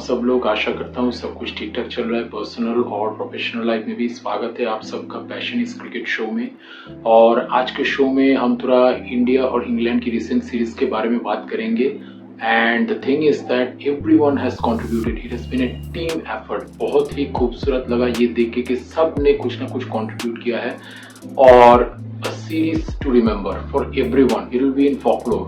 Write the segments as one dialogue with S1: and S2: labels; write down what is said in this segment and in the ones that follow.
S1: सब लोग? आशा करता हूँ सब कुछ ठीक ठाक चल रहा है पर्सनल और प्रोफेशनल लाइफ में भी। स्वागत है आप सबका पैशन इस क्रिकेट शो में। और आज के शो में हम थोड़ा इंडिया और इंग्लैंड की रिसेंट सीरीज के बारे में बात करेंगे। And the thing is that everyone has contributed, it has been a team effort. बहुत ही खूबसूरत लगा ये देख के कि सब ने कुछ ना कुछ कंट्रीब्यूट किया है। और a series to remember for everyone, it will be in folklore.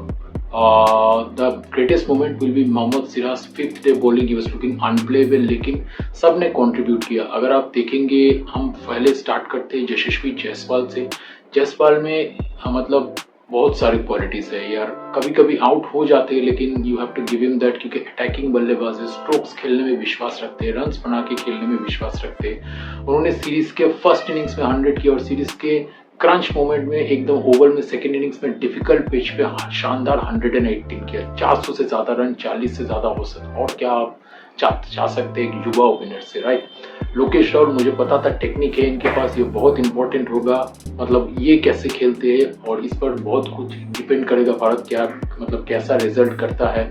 S1: The greatest moment will be Mohammed Siraj fifth day bowling, he was looking unplayable, लेकिन सब ने कंट्रीब्यूट किया। अगर आप देखेंगे, हम पहले स्टार्ट करते हैं यशस्वी जायसवाल से। जायसवाल में मतलब बहुत सारी क्वालिटीज है यार। कभी कभी आउट हो जाते हैं लेकिन you have to give him that, क्योंकि अटैकिंग बल्लेबाज है, स्ट्रोक्स खेलने में विश्वास रखते हैं, रन्स बना के खेलने में विश्वास रखते हैं। उन्होंने सीरीज के फर्स्ट इनिंग्स में 100 किया और सीरीज के क्रंच मोमेंट में एकदम ओवर में सेकंड इनिंग्स में डिफिकल्ट पिच पे शानदार 118 किया। 400 से ज्यादा रन, 40 से ज्यादा हो सकता, और क्या आप चाह सकते हैं एक युवा ओपनर से, राइट। लोकेश राहुल, मुझे पता था टेक्निक है इनके पास, ये बहुत इंपॉर्टेंट होगा, मतलब ये कैसे खेलते हैं और इस पर बहुत कुछ डिपेंड करेगा भारत क्या मतलब कैसा रिजल्ट करता है।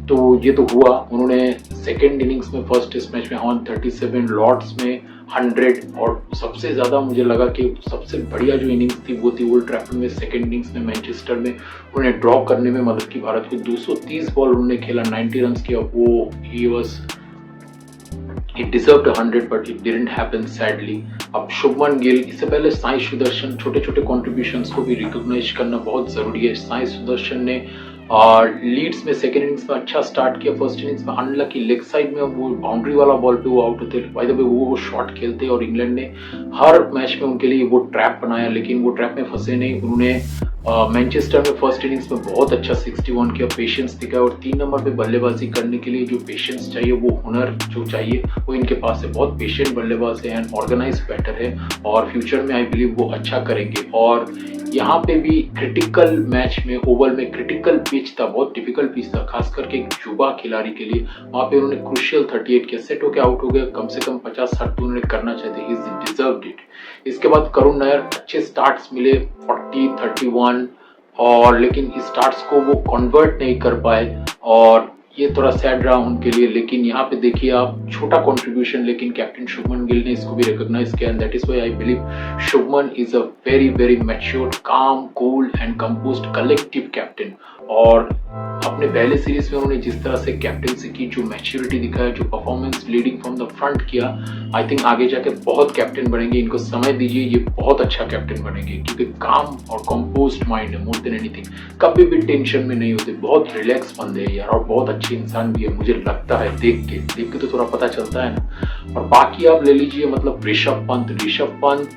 S1: तो ये तो हुआ, उन्होंने सेकेंड इनिंग्स में फर्स्ट टेस्ट मैच में 137, लॉर्ड्स में 100, और सबसे ज्यादा मुझे लगा कि सबसे बढ़िया जो इनिंग्स थी वो थी ओल्ड ट्रैफर्ड में सेकेंड इनिंग्स में मैनचेस्टर में। उन्होंने ड्रॉ करने में मदद की भारत को। 230 बॉल उन्होंने खेला, 90 रन किया। वो he deserved 100 but it didn't happen sadly. अब शुभमन गिल, इससे पहले साई सुदर्शन, छोटे छोटे कॉन्ट्रीब्यूशंस को भी रिकॉग्नाइज करना बहुत जरूरी है। साई सुदर्शन ने लीड्स में सेकेंड इनिंग्स में अच्छा स्टार्ट किया, फर्स्ट इनिंग्स में अनलकी लेग साइड में वो बाउंड्री वाला बॉल पे वो आउट होते। बाय द वे वो शॉट खेलते और इंग्लैंड ने हर मैच में उनके लिए वो ट्रैप बनाया, लेकिन वो ट्रैप में फंसे नहीं। उन्होंने मैनचेस्टर में फर्स्ट इनिंग्स में बहुत अच्छा 61 किया, पेशेंस दिखाया। और 3 नंबर पे बल्लेबाजी करने के लिए जो पेशेंस चाहिए, वो हुनर जो चाहिए वो इनके पास है। बहुत पेशेंट बल्लेबाज है एंड ऑर्गेनाइज बैटर है, और फ्यूचर में आई बिलीव वो अच्छा करेंगे। और यहाँ पे भी क्रिटिकल मैच में, ओवल में क्रिटिकल पिच था, बहुत डिफिकल्ट पिच था, खास करके एक युवा खिलाड़ी के लिए। वहाँ पे उन्होंने क्रूशियल 38 किया, सेट होकर आउट हो गया। कम से कम 50-60 तो उन्होंने करना चाहते, ही डिजर्व्ड इट। इसके बाद करुण नायर, अच्छे स्टार्ट्स मिले 40, 31, और लेकिन इस स्टार्ट्स को वो कन्वर्ट नहीं कर पाए, और ये थोड़ा सैड रहा उनके लिए। लेकिन यहाँ पे देखिए आप, छोटा कंट्रीब्यूशन, लेकिन कैप्टन शुभमन गिल ने इसको भी रिकॉग्नाइज किया, and that is why I believe Shubman is a very very matured, calm, cool and composed collective captain. और अपने पहले सीरीज में उन्होंने जिस तरह से कैप्टनसी की, जो मैच्योरिटी दिखाया, जो performance leading from the front किया, आई थिंक आगे जाके बहुत कैप्टन बनेंगे। इनको समय दीजिए, ये बहुत अच्छा कैप्टन बनेंगे, क्योंकि काम और कंपोज्ड माइंड है मोर देन एनीथिंग। कभी भी टेंशन में नहीं होते, बहुत रिलैक्स बंदे हैं यार, और बहुत अच्छे इंसान भी है, मुझे लगता है देख के तो थोड़ा पता चलता है ना। और बाकी आप ले लीजिए, मतलब ऋषभ पंत।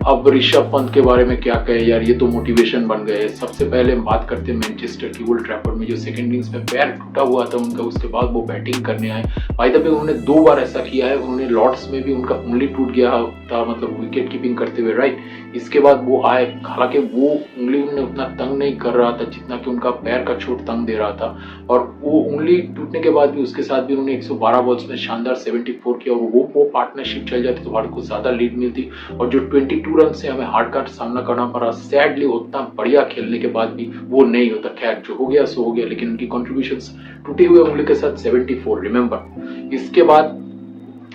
S1: अब ऋषभ पंत के बारे में क्या कहे यार, ये तो मोटिवेशन बन गए। सबसे पहले हम बात करते हैं मैनचेस्टर की ओल्ड ट्रैफर्ड में जो सेकंड इनिंग्स में पैर टूटा हुआ था उनका, उसके बाद वो बैटिंग करने आए। बाय द वे उन्होंने 2 बार ऐसा किया है। उन्होंने लॉर्ड्स में भी उनका उंगली टूट गया था, मतलब विकेट कीपिंग करते हुए, राइट। इसके बाद वो आए, हालांकि वो उंगली उन्हें उतना तंग नहीं कर रहा था जितना कि उनका पैर का चोट तंग दे रहा था। और वो उंगली टूटने के बाद भी, उसके साथ भी उन्होंने 112 बॉल्स में शानदार 74 किया, और वो पार्टनरशिप चल जाती तो भारत को ज्यादा लीड मिलती। और जो 22 रन से हमें हार्ड का सामना करना पड़ा, सैडली उतना बढ़िया खेलने के बाद भी वो नहीं होता। खैर, जो हो गया सो हो गया, लेकिन उनकी कॉन्ट्रीब्यूशंस टूटे हुए उंगली के साथ 74, रिमेंबर। इसके बाद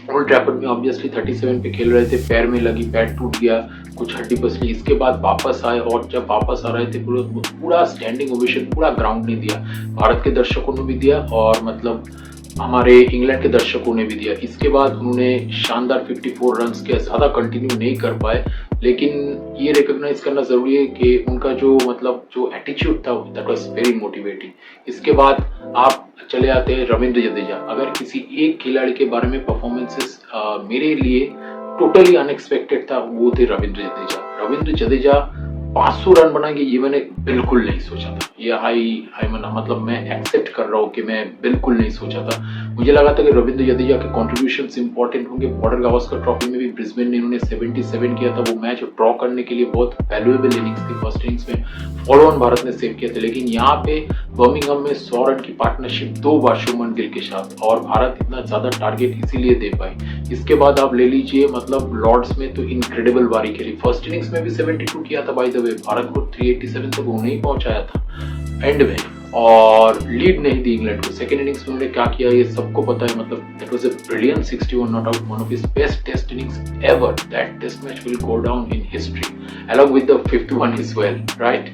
S1: ओल्ड ट्रैफर्ड में ऑब्वियसली 37 पे खेल रहे थे, पैर में लगी, पैर टूट गया, कुछ हड्डी पसली। इसके बाद वापस आए, और जब वापस आ रहे थे पूरा स्टैंडिंग ओवेशन पूरा ग्राउंड ने दिया, भारत के दर्शकों ने भी दिया, और मतलब हमारे इंग्लैंड के दर्शकों ने भी दिया। इसके बाद उन्होंने शानदार 54 रन के, ज्यादा कंटिन्यू नहीं कर पाए, लेकिन ये रिकॉग्नाइज करना जरूरी है कि उनका जो मतलब जो एटीट्यूड था दैट वाज वेरी मोटिवेटिंग। इसके बाद आप चले आते हैं रविंद्र जडेजा। अगर किसी एक खिलाड़ी के बारे में परफॉर्मेंसेस मेरे लिए टोटली अनएक्सपेक्टेड था, वो थे रविंद्र जडेजा। रविंद्र जडेजा 500 रन बनाएंगे ये मैंने बिल्कुल नहीं सोचा था। ये मतलब मैं एक्सेप्ट कर रहा हूँ कि मैं बिल्कुल नहीं सोचा था। मुझे लगा था कि रविंद्र जडेजा के कॉन्ट्रीब्यूशंस इंपॉर्टेंट होंगे। बॉर्डर गावस्कर ट्रॉफी में भी ब्रिस्बेन ने इन्होंने 77 किया था, वो मैच ड्रॉ करने के लिए बहुत वैल्यूएबल इनिंग्स थी। फर्स्ट इनिंग्स में फॉलो ऑन भारत ने सेव किया था, लेकिन यहाँ पे बर्मिंघम में 100 रन की पार्टनरशिप 2 बार शुभमन गिल के साथ, और भारत इतना ज्यादा टारगेट इसीलिए दे पाई। इसके बाद आप ले लीजिए, मतलब लॉर्ड्स में तो इनक्रेडिबल बारी खेली। फर्स्ट इनिंग्स में भी 72 किया था, बाय द वे भारत को 387 तक वो नहीं पहुंचाया था। एंड में और लीड नहीं दी इंग्लैंड को। सेकेंड इनिंग्स में उन्होंने क्या किया ये सबको पता है, मतलब that was a brilliant 61 not out, one of his best test innings ever. That test match will go down in history along with the 51 as well, right?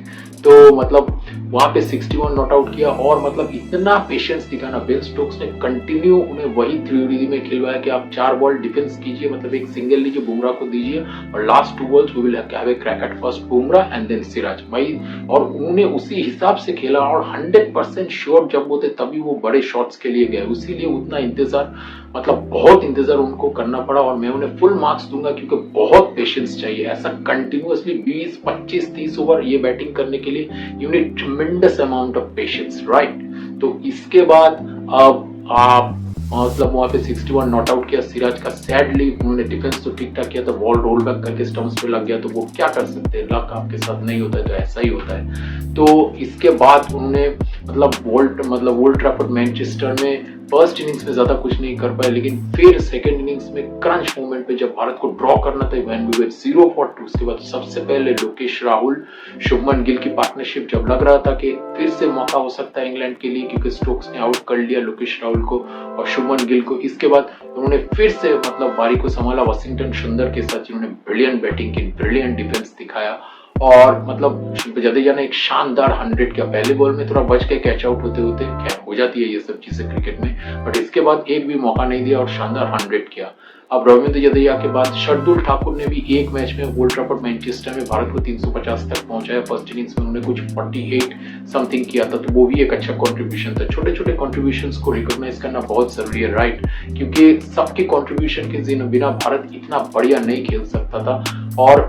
S1: तो मतलब वहां पे 61 नॉट आउट किया और मतलब इतना पेशेंस दिखाना, बेन स्टोक्स ने कंटिन्यू उन्हें वही 3 में खिलवाया कि आप 4 बॉल डिफेंस कीजिए, मतलब एक सिंगल लीजिए, बुमराह को दीजिए और last 2 balls we will have a crack at first Bumrah and then Siraj भाई। और उन्होंने उसी हिसाब से खेला और 100% श्योर जब वो थे तभी वो बड़े शॉट्स के लिए गए, उसीलिए उतना इंतजार, मतलब बहुत इंतजार उनको करना पड़ा। और मैं उन्हें फुल मार्क्स दूंगा क्योंकि बहुत पेशेंस चाहिए, ऐसा कंटिन्यूअसली 20, 25, 30 ओवर ये बैटिंग करने के लिए you need ट्रेमेंडस amount of patience, right? तो इसके बाद अब आप मतलब वहां पे 61 नॉट आउट किया सिराज का, सैडली उन्होंने डिफेंस तो ठीक ठाक किया था, बॉल रोल बैक करके स्टंप्स पे लग गया, तो वो क्या कर सकते हैं, लक आपके साथ नहीं होता है तो ऐसा ही होता है। तो इसके बाद उन्होंने मतलब ओल्ड ट्रैफर्ड मैनचेस्टर में फर्स्ट इनिंग्स में ज्यादा कुछ नहीं कर पाए, लेकिन फिर सेकंड इनिंग्स में क्रंच मोमेंट पे जब भारत को ड्रॉ करना था व्हेन वी वर 0 for 2, उसके बाद सबसे पहले लोकेश राहुल शुभमन गिल की पार्टनरशिप, जब लग रहा था कि फिर से मौका हो सकता है इंग्लैंड के लिए क्योंकि स्टोक्स ने आउट कर लिया लोकेश राहुल को और शुभमन गिल को, इसके बाद उन्होंने फिर से मतलब बारी को संभाला वॉशिंगटन सुंदर के साथ, जिन्होंने ब्रिलियंट बैटिंग की, ब्रिलियंट डिफेंस दिखाया और मतलब जडेजा ने एक शानदार 100 किया। पहले बॉल में थोड़ा बच के कैच आउट होते होते खैर हो जाती है ये सब चीजें क्रिकेट में, बट इसके बाद एक भी मौका नहीं दिया और शानदार 100 किया। अब रविंद्र जडेजा के बाद शार्दुल ठाकुर ने भी एक मैच में ओल्ड ट्रैफर्ड मैनचेस्टर में भारत को 350 तक पहुंचाया। फर्स्ट इनिंग्स में उन्होंने कुछ 48 समथिंग किया था, तो वो भी एक अच्छा कंट्रीब्यूशन था। छोटे छोटे कंट्रीब्यूशंस को रिकॉग्नाइज करना बहुत जरूरी है, राइट? क्योंकि सबके कंट्रीब्यूशन के बिना भारत इतना बढ़िया नहीं खेल सकता था। और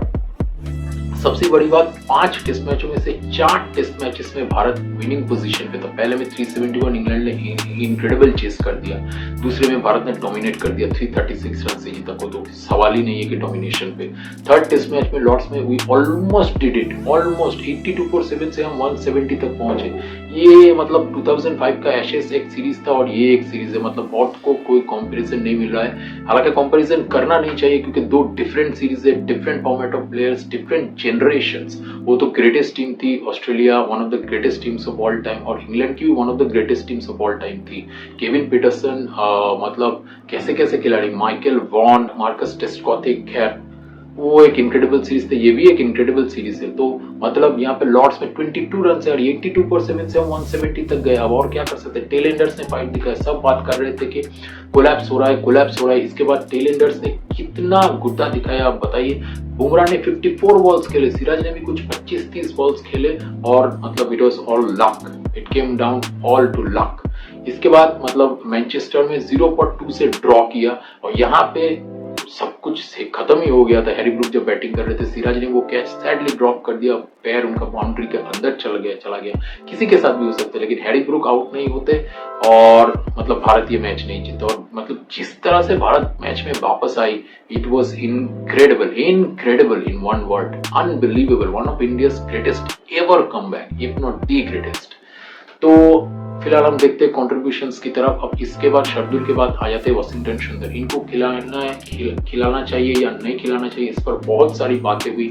S1: सबसे बड़ी बात, 5 टेस्ट मैचों में से 4 टेस्ट मैचेस में भारत विनिंग पोजीशन पे था। पहले में 371 इंग्लैंड ने इनक्रेडिबल चेस कर दिया, दूसरे में भारत ने डोमिनेट कर दिया, 336 रन से जीता को, तो सवाल ही नहीं है कि डोमिनेशन पे। थर्ड टेस्ट मैच में लॉर्ड्स में we almost did it, almost 82/7 से हम 170 तक पहुंचे। ये मतलब 2005 का एशेस एक सीरीज था और ये एक सीरीज है, मतलब बहुत को कोई कंपैरिजन नहीं मिल रहा है। हालांकि कंपैरिजन करना नहीं चाहिए क्योंकि 2 डिफरेंट सीरीज है, different format of players, different generations. वो तो ग्रेटेस्ट टीम थी Australia, one of the greatest teams of all time, और इंग्लैंड की भी one of the greatest teams of all time थी। केविन पीटरसन, मतलब कैसे कैसे खिलाड़ी, माइकल वॉन, मार्कस टेस्टकॉथिक, खैर वो एक इनक्रेडिबल सीरीज थे, ये भी एक इनक्रेडिबल सीरीज है। तो मतलब यहाँ पे लॉर्ड्स में 22 रन से और 82/7 से हम 170 तक गए। अब और क्या कर सकते हैं? टेल एंडर्स ने फाइट दिखाया, सब बात कर रहे थे कि कोलैप्स हो रहा है, कोलैप्स हो रहा है। इसके बाद टेल एंडर्स ने कितना गुद्दा दिखाया, आप बताइए। बुमराह ने 54 बॉल्स खेले, सिराज ने भी कुछ 25-30 बॉल्स खेले और मतलब it was all luck, it came down all to luck. इसके बाद मतलब मैनचेस्टर में 0 से ड्रॉ किया और यहाँ पे सब कुछ से खत्म ही हो गया था। हैरी ब्रूक जब बैटिंग कर रहे थे, सिराज ने वो कैच सैडली ड्रॉप कर दिया, पैर उनका बाउंड्री के अंदर चला गया। किसी के साथ भी हो सकता है, लेकिन हैरी ब्रूक आउट नहीं होते और मतलब भारत ये मैच नहीं जीता। और मतलब जिस तरह से भारत मैच में वापस आई, it was incredible in one word, unbelievable, one of India's greatest ever comeback, if not the greatest. तो फिलहाल हम देखते हैं कंट्रीब्यूशंस की तरफ। अब इसके बाद शार्दुल के बाद आ जाते हैं वॉशिंगटन सुंदर। इनको खिलाना चाहिए या नहीं खिलाना चाहिए, इस पर बहुत सारी बातें हुई।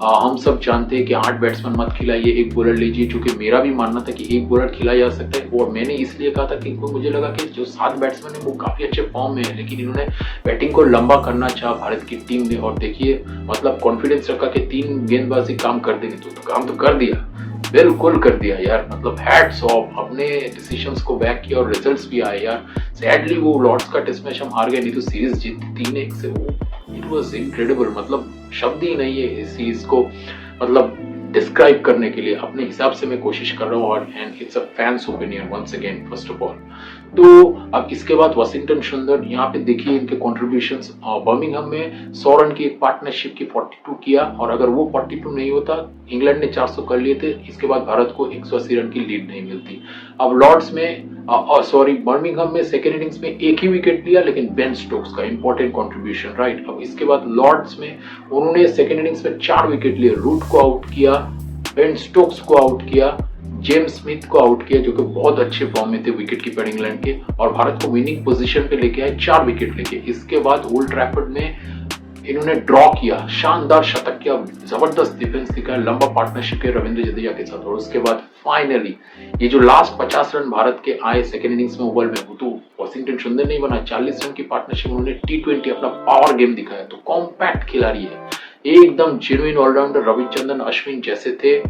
S1: हम सब जानते हैं कि 8 बैट्समैन मत खिलाइए, 1 बॉलर लीजिए, क्योंकि मेरा भी मानना था कि 1 बॉलर खिलाया जा सकता है। और मैंने इसलिए कहा था कि मुझे लगा कि जो 7 बैट्समैन है वो काफी अच्छे फॉर्म में है, लेकिन इन्होंने बैटिंग को लंबा करना चाहा भारत की टीम ने। और देखिए मतलब कॉन्फिडेंस रखा कि 3 गेंदबाजी काम कर देंगे, तो काम तो कर दिया, बिल्कुल कर दिया यार। मतलब हैट्स ऑफ, अपने डिसीजंस को बैक किया और रिजल्ट्स भी आए यार। सैडली वो लॉर्ड्स का टेस्ट मैच हम हार गए, नहीं तो सीरीज जीती 3-1 से। वो इट वाज इनक्रेडिबल, मतलब शब्द ही नहीं है इस सीरीज को मतलब डिस्क्राइब करने के लिए। अपने हिसाब से मैं कोशिश कर रहा हूँ और and it's a fan's opinion once again first of all. तो अब इसके बाद वॉशिंगटन सुंदर, यहाँ पे देखिए इनके कॉन्ट्रीब्यूशंस। बर्मिंघम में 100 रन की एक पार्टनरशिप की 42 किया, और अगर वो 42 नहीं होता, इंग्लैंड ने 400 कर लिए थे, इसके बाद भारत को 180 रन की लीड नहीं मिलती। अब लॉर्ड्स में बर्मिंघम में सेकेंड इनिंग्स में एक ही विकेट लिया, लेकिन बेन स्टोक्स का इंपॉर्टेंट कॉन्ट्रीब्यूशन, राइट। अब इसके बाद लॉर्ड्स में उन्होंने सेकेंड इनिंग्स में 4 विकेट लिए, रूट को आउट किया, बेन स्टोक्स को आउट किया, जेम्स स्मिथ को आउट किया जो कि बहुत अच्छे फॉर्म में थे विकेट कीपर इंग्लैंड के, और भारत को विनिंग पोजीशन पे लेके आए 4 विकेट लेके। इसके बाद ओल्ड ट्रैफर्ड में इन्होंने ड्रॉ किया, शानदार शतक किया, जबरदस्त डिफेंस दिखाया, लंबा पार्टनरशिप किया रविंद्र जडेजा के साथ, और उसके बाद फाइनली ये जो लास्ट 50 रन भारत के आए सेकेंड इनिंग्स में ओवर में, वो तो वॉशिंगटन सुंदर नहीं बना, 40 रन की पार्टनरशिप उन्होंने T20 अपना पावर गेम दिखाया। तो कॉम्पैक्ट खिलाड़ी है, एकदम जेन्युइन ऑलराउंडर रविचंद्रन अश्विन जैसे थे।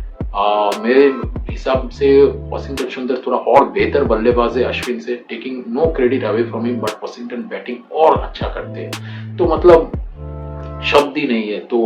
S1: मेरे हिसाब से वॉशिंगटन सुंदर थोड़ा और बेहतर बल्लेबाज है अश्विन से, taking no credit away from him, but Washington batting और अच्छा करते हैं, तो मतलब शब्द ही नहीं है। तो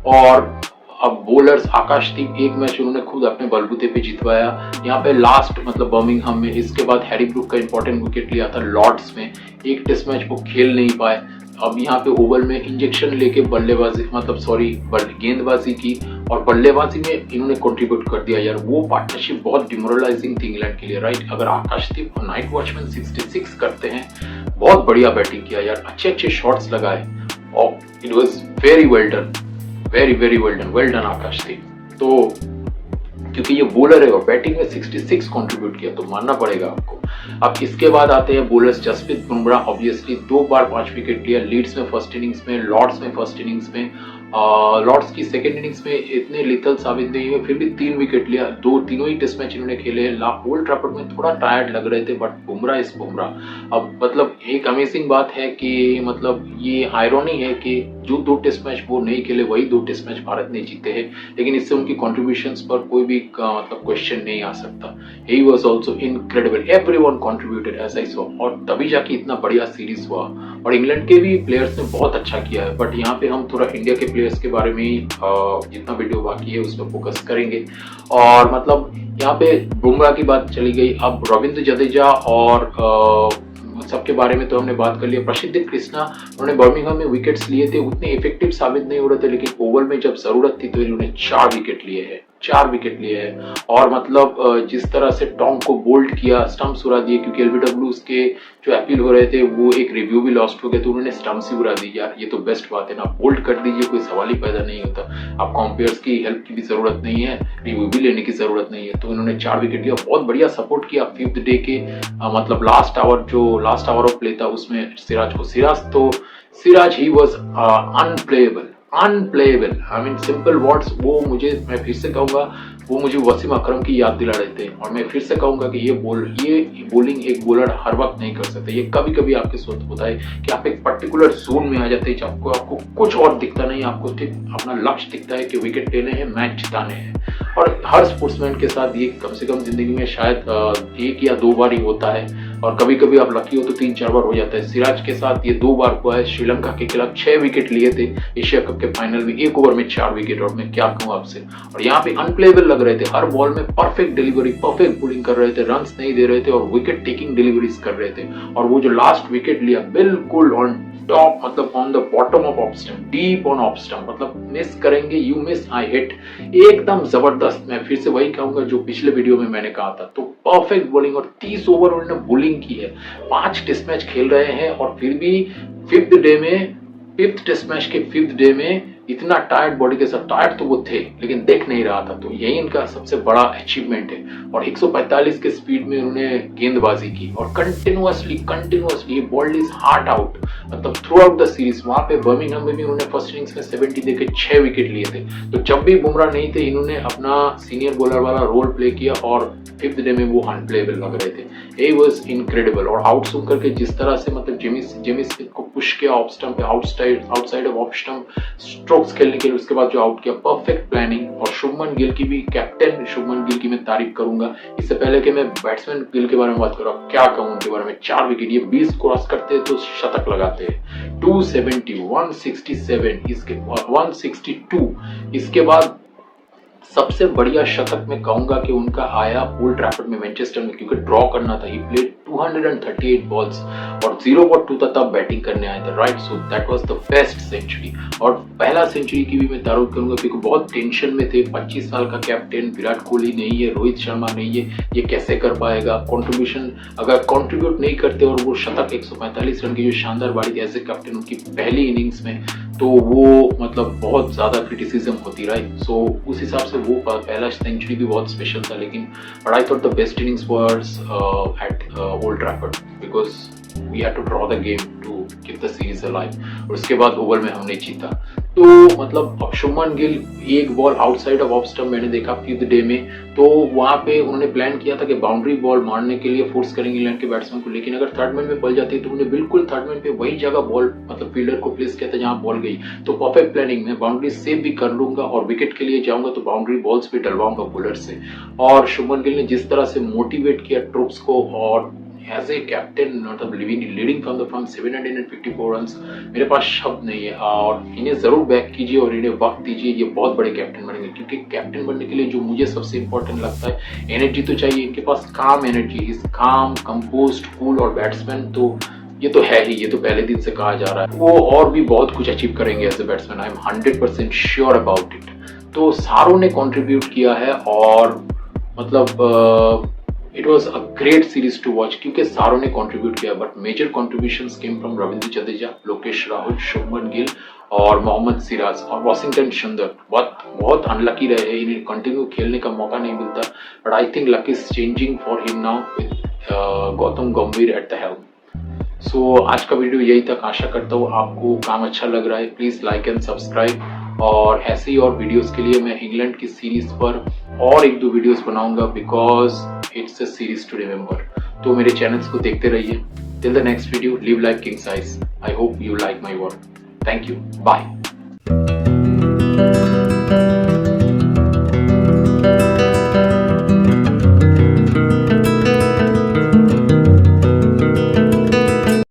S1: और अब बॉलर्स आकाशदीप एक मैच उन्होंने खुद अपने बलबूते पे जितवाया, यहाँ पे लास्ट मतलब बर्मिंघम में। इसके बाद हैरी ब्रूक का इंपॉर्टेंट विकेट लिया था लॉर्ड्स में, एक टेस्ट मैच वो खेल नहीं पाए। अब यहाँ पे ओवल में इंजेक्शन लेके बल्लेबाजी मतलब सॉरी गेंदबाजी की और बल्लेबाजी में इन्होंने कंट्रीब्यूट कर दिया यार। वो पार्टनरशिप बहुत डिमोरलाइजिंग थी इंग्लैंड के लिए, राइट। अगर आकाशदीप और नाइट वॉचमैन 66 करते हैं, बहुत बढ़िया बैटिंग किया यार, अच्छे अच्छे शॉट्स लगाए और it was very well done, very very well done Akashdeep. तो क्योंकि ये बॉलर है और बैटिंग में 66 कंट्रीब्यूट किया, तो मानना पड़ेगा आपको। अब इसके बाद आते हैं बॉलर्स। जसप्रीत बुमराह ऑब्वियसली 2 बार 5 विकेट लिया, लीड्स में फर्स्ट इनिंग्स में, लॉर्ड्स में फर्स्ट इनिंग्स में। लॉर्ड्स की सेकेंड इनिंग्स में इतने लिथल साबित नहीं हुए, फिर भी 3 विकेट लिया। तीनों ही टेस्ट मैच इन्होंने खेले। ओल्ड ट्रैफर्ड में थोड़ा टायर्ड लग रहे थे, बट बुमराह इस बुमराह। अब मतलब एक अमेजिंग बात है कि मतलब ये आयरनी है कि जो 2 टेस्ट मैच वो नहीं खेले, वही 2 टेस्ट मैच भारत ने जीते हैं, लेकिन इससे उनकी कॉन्ट्रीब्यूशंस पर कोई भी मतलब क्वेश्चन नहीं आ सकता। He was also incredible, everyone contributed as I saw, और तभी जाके इतना बढ़िया सीरीज हुआ। और इंग्लैंड के भी प्लेयर्स ने बहुत अच्छा किया है, बट यहाँ पे हम थोड़ा इंडिया के प्लेयर्स के बारे में ही जितना वीडियो बाकी है उसमें फोकस करेंगे। और मतलब यहाँ पे बुमराह की बात चली गई, अब रविंद्र जडेजा और सबके बारे में तो हमने बात कर लिया। प्रसिद्ध कृष्णा, उन्होंने बर्मिंघम में विकेट्स लिए थे, उतने इफेक्टिव साबित नहीं हो रहे थे, लेकिन ओवर में जब जरूरत थी तो इन्होंने 4 विकेट लिए हैं, 4 विकेट लिए हैं। और मतलब जिस तरह से टॉम को बोल्ड किया, स्टंप्स उड़ा दिए, क्योंकि एलबीडब्ल्यू के जो अपील हो रहे थे वो एक रिव्यू भी लॉस्ट हो गया, तो उन्होंने स्टंप्स ही उड़ा दी। यार ये तो बेस्ट बात है ना, बोल्ड कर दीजिए, कोई सवाल ही पैदा नहीं होता। आप कॉम्पेयर्स की हेल्प की भी जरूरत नहीं है, रिव्यू भी लेने की जरूरत नहीं है, तो इन्होंने 4 विकेट लिया, बहुत बढ़िया सपोर्ट किया। 5th डे के मतलब लास्ट आवर ऑफ प्ले था उसमें Siraj he was unplayable. I mean simple words, मैं फिर से कहूंगा, वो मुझे वसीम अकरम की याद दिला रहे थे। और मैं फिर से कहूंगा कि ये बॉलिंग एक बॉलर हर वक्त नहीं कर सकता। ये कभी कभी आपके साथ होता है कि आप एक पर्टिकुलर जोन में आ जाते हैं, आपको कुछ और दिखता नहीं, आपको सिर्फ अपना लक्ष्य दिखता है कि विकेट लेने हैं, मैच जिताने हैं। और हर स्पोर्ट्समैन के साथ ये कम से कम जिंदगी में शायद 1 या 2 बार ही होता है, और कभी कभी आप लकी हो तो 3-4 बार हो जाता है। सिराज के साथ ये 2 बार हुआ है। श्रीलंका के खिलाफ 6 विकेट लिए थे एशिया कप के फाइनल में, 1 ओवर में 4 विकेट, और मैं क्या कहूँ आपसे। और यहाँ पे अनप्लेएबल लग रहे थे, हर बॉल में परफेक्ट डिलीवरी, परफेक्ट बॉलिंग कर रहे थे, रन्स नहीं दे रहे थे और विकेट टेकिंग डिलीवरीज कर रहे थे। और वो जो लास्ट विकेट लिया बिल्कुल ऑन टॉप, मतलब on the bottom of off stump, deep on off stump, मतलब मिस करेंगे, यू मिस आई हिट, एकदम जबरदस्त। मैं फिर से वही कहूंगा जो पिछले वीडियो में मैंने कहा था। तो परफेक्ट बॉलिंग, और 30 ओवर उन्होंने बॉलिंग की है। 5 टेस्ट मैच खेल रहे हैं और फिर भी 5th टेस्ट मैच के 5th डे में इतना टायर्ड बॉडी के साथ, टायर्ड तो वो थे लेकिन देख नहीं रहा था, तो यही इनका सबसे बड़ा अचीवमेंट है। और 145 के स्पीड में उन्होंने गेंदबाजी की और continuously bold is heart out, मतलब थ्रू आउट द सीरीज। वहां पे बर्मिंघम में भी उन्होंने फर्स्ट इनिंग्स में 70 देके 6 विकेट लिए थे। तो जब भी बुमराह नहीं थे, इन्होंने अपना सीनियर बॉलर वाला रोल प्ले किया और 5th डे में वो अनप्लेएबल लग रहे थे। ये वाज इनक्रेडिबल। और आउट स्विंग करके जिस तरह से मतलब जेमी स्मिथ को पुश किया ऑफ स्टंप पे, आउटसाइड ऑफ स्टंप स्ट्रोक्स खेलने के लिए, उसके बाद जो आउट किया, परफेक्ट प्लानिंग। और शुभमन गिल की भी, कैप्टन शुभमन गिल की मैं तारीफ करूंगा। इससे पहले कि मैं बैट्समैन गिल के बारे में बात करूँ, क्या कहूँ उनके बारे में। 4 विकेट, ये 20 क्रॉस करते हैं तो शतक लगाते हैं। 270, 167, इसके 162, इसके बाद सबसे बढ़िया शतक मैं कहूंगा कि उनका आया ओल्ड ट्रैफर्ड में, मैनचेस्टर में, क्योंकि ड्रॉ करना था। ही प्लेड 238 बॉल्स और 0 for 2 था, तब बैटिंग करने आए थे, right. So that was the best century. और पहला सेंचुरी की भी मैं तारीफ करूंगा, क्योंकि बहुत टेंशन में थे। 25 साल का कैप्टन, विराट कोहली नहीं है, रोहित शर्मा नहीं है, ये कैसे कर पाएगा कंट्रीब्यूशन। अगर कंट्रीब्यूट नहीं करते और वो शतक 145 रन की जो शानदार बारी थी एज ए कैप्टन उनकी पहली इनिंग्स में, तो वो मतलब बहुत ज्यादा क्रिटिसिज्म होती, राइट। सो उस हिसाब से वो पहला सेंचुरी भी बहुत स्पेशल था। लेकिन but I thought the best innings was at old Trafford, because we had to draw the game to keep the series alive। और उसके बाद ओवर में हमने जीता। तो मतलब अब शुभमन गिल एक बॉल आउटसाइड ऑफ स्टंप मैंने देखा फिफ्थ डे में, तो वहां पे उन्होंने प्लान किया था कि बाउंड्री बॉल मारने के लिए फोर्स करेंगे इंग्लैंड के बैट्समैन को, लेकिन अगर थर्ड मैन में बॉल जाती तो उन्होंने बिल्कुल थर्ड मैन पे वही जगह बॉल मतलब फील्डर को प्लेस किया था जहां बॉल गई। तो परफेक्ट प्लानिंग में बाउंड्री सेव भी कर लूंगा और विकेट के लिए जाऊंगा तो बाउंड्री बॉल्स भी डलवाऊंगा बॉलर से। और शुभमन गिल ने जिस तरह से मोटिवेट किया ट्रूप्स को, और एज ए कैप्टन मतलब leading from the from 754 runs, मेरे पास शब्द नहीं है। और इन्हें जरूर बैक कीजिए और इन्हें वक्त दीजिए, ये बहुत बड़े कैप्टन बनेंगे। क्योंकि कैप्टन बनने के लिए जो मुझे सबसे इंपॉर्टेंट लगता है, एनर्जी तो चाहिए। इनके पास काम एनर्जी, इज काम, कंपोज्ड, कूल, और बैट्समैन तो ये तो है ही, ये तो पहले दिन से कहा जा रहा है। वो और भी बहुत कुछ अचीव करेंगे as a batsman, I am 100% sure about it. तो सारों ने कंट्रीब्यूट किया है और मतलब it was a great series to watch क्योंकि सारों ने कंट्रीब्यूट किया। But major contributions came from Ravindra Jadeja, Lokesh Rahul, Shubman Gill और मोहम्मद सिराज और वॉशिंगटन सुंदर। बहुत अनलकी रहे, इन्हें कंटिन्यू खेलने का मौका नहीं मिलता। But I think luck is changing for him now with Gautam गंभीर एट द हेल्म। सो आज का वीडियो यही तक। आशा करता हूँ आपको काम अच्छा लग रहा है। प्लीज लाइक एंड सब्सक्राइब, और ऐसे ही और वीडियोस के लिए मैं इंग्लैंड की सीरीज पर और एक दो वीडियोस बनाऊंगा because it's a series to remember. तो मेरे चैनल्स को देखते रहिए। Till the next video, live life king size. I hope you like my work. Thank you, bye.